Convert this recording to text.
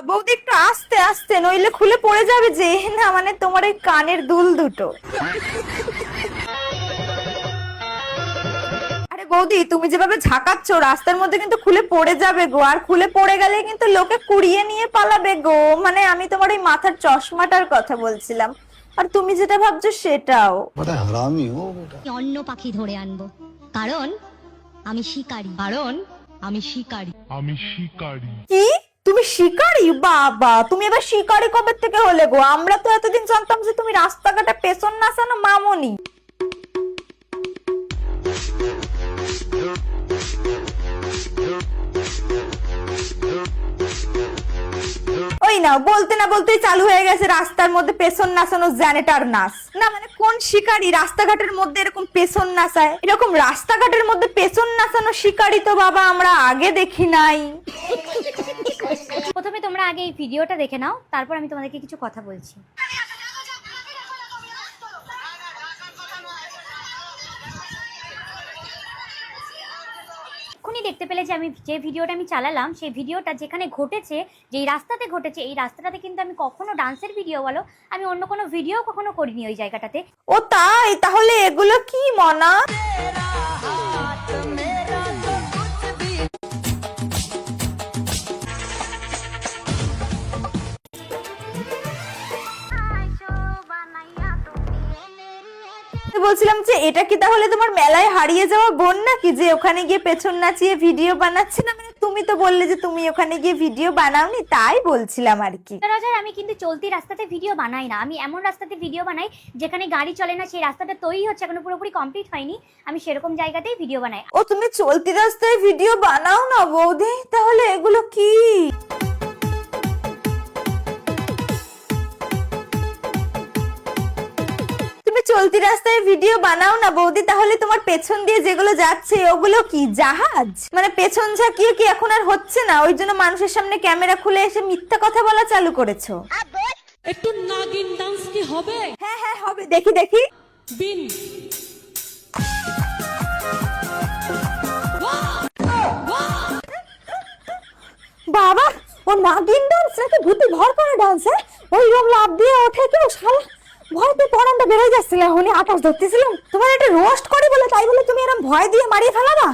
বৌদি একটু আস্তে আস্তে, নইলে খুলে পড়ে যাবে যে। না মানে তোমার ওই কানের দুল দুটো। আরে বৌদি, তুমি যেভাবে ঝাঁকাচ্ছ রাস্তার মধ্যে কিন্তু খুলে পড়ে যাবে গো, আর খুলে পড়ে গেলে কিন্তু লোকে কুড়িয়ে নিয়ে পালাবে গো। মানে আমি তোমার ওই মাথার চশমাটার কথা বলছিলাম, আর তুমি যেটা ভাবছো সেটাও। অন্য পাখি ধরে আনবো, কারণ আমি শিকারী, কি তুমি শিকারি? বাবা, তুমি এবার শিকারি কবে থেকে হলে গো? আমরা তো এতদিন জানতাম যে তুমি রাস্তাঘাটে পেছন নাচানো মামনি। ওই না বলতে না বলতেই চালু হয়ে গেছে রাস্তার মধ্যে পেছন নাচানো জ্যানেটার নাচ। না মানে কোন শিকারি রাস্তাঘাটের মধ্যে এরকম পেছন নাচায়? এরকম রাস্তাঘাটের মধ্যে পেছন নাচানো শিকারি তো বাবা আমরা আগে দেখি নাই। প্রথমে তোমরা আগে এই ভিডিওটা দেখে নাও, তারপর আমি তোমাদেরকে কিছু কথা বলছি। এক্ষুনি দেখতে পেলে যে আমি যে ভিডিওটা আমি চালালাম, সেই ভিডিওটা যেখানে ঘটেছে, যেই রাস্তাতে ঘটেছে, এই রাস্তাটাতে কিন্তু আমি কখনো ডান্সের ভিডিও বলো, আমি অন্য কোনো ভিডিও কখনো করিনি ওই জায়গাটাতে। ও তাই? তাহলে এগুলো কি মনা? বলছিলাম যে এটা কি তাহলে তোমার মেলায় হারিয়ে যাওয়া বোন নাকি, যে ওখানে গিয়ে পেছন নাচিয়ে ভিডিও বানাচ্ছে? না মানে তুমি তো বললে যে তুমি ওখানে গিয়ে ভিডিও বানাওনি, তাই বলছিলাম আর কি। রাজার আমি কিন্তু চলতি রাস্তাতে ভিডিও বানাই না, আমি এমন রাস্তাতে ভিডিও বানাই যেখানে গাড়ি চলে না, সেই রাস্তাটা তৈরি হচ্ছে, এখনো পুরোপুরি কমপ্লিট হয়নি, আমি সেরকম জায়গাতেই ভিডিও বানাই। ও তুমি চলতি রাস্তায় ভিডিও বানাও না বৌদি? তাহলে এগুলো কি? চলতি রাস্তায় ভিডিও বানাও না বৌদি, তাহলে তোমার পেছন দিয়ে যেগুলো যাচ্ছে ওগুলো কি জাহাজ? মানে পেছন ঝাঁকিয়ে কি এখন আর হচ্ছে না, ওই জন্য মানুষের সামনে ক্যামেরা খুলে এসে মিথ্যা কথা বলা চালু করেছো? একটু নাগিন ডান্স কি হবে? হ্যাঁ হ্যাঁ হবে, দেখি দেখি। বিন বাবা, ও নাগিন ডান্স নাকি ভূতি ভর করে ডান্স? ওই রকম লাভ দিয়ে ওঠে কেউ, শালা ভয়তে পরানটা বেড়ে যাচ্ছিল, এখনই আকাশ ধরতেছিলাম। তোমার একটা রোস্ট করি বলে, তাই বলে তুমি এরকম ভয় দিয়ে মারিয়ে ফেলাবা?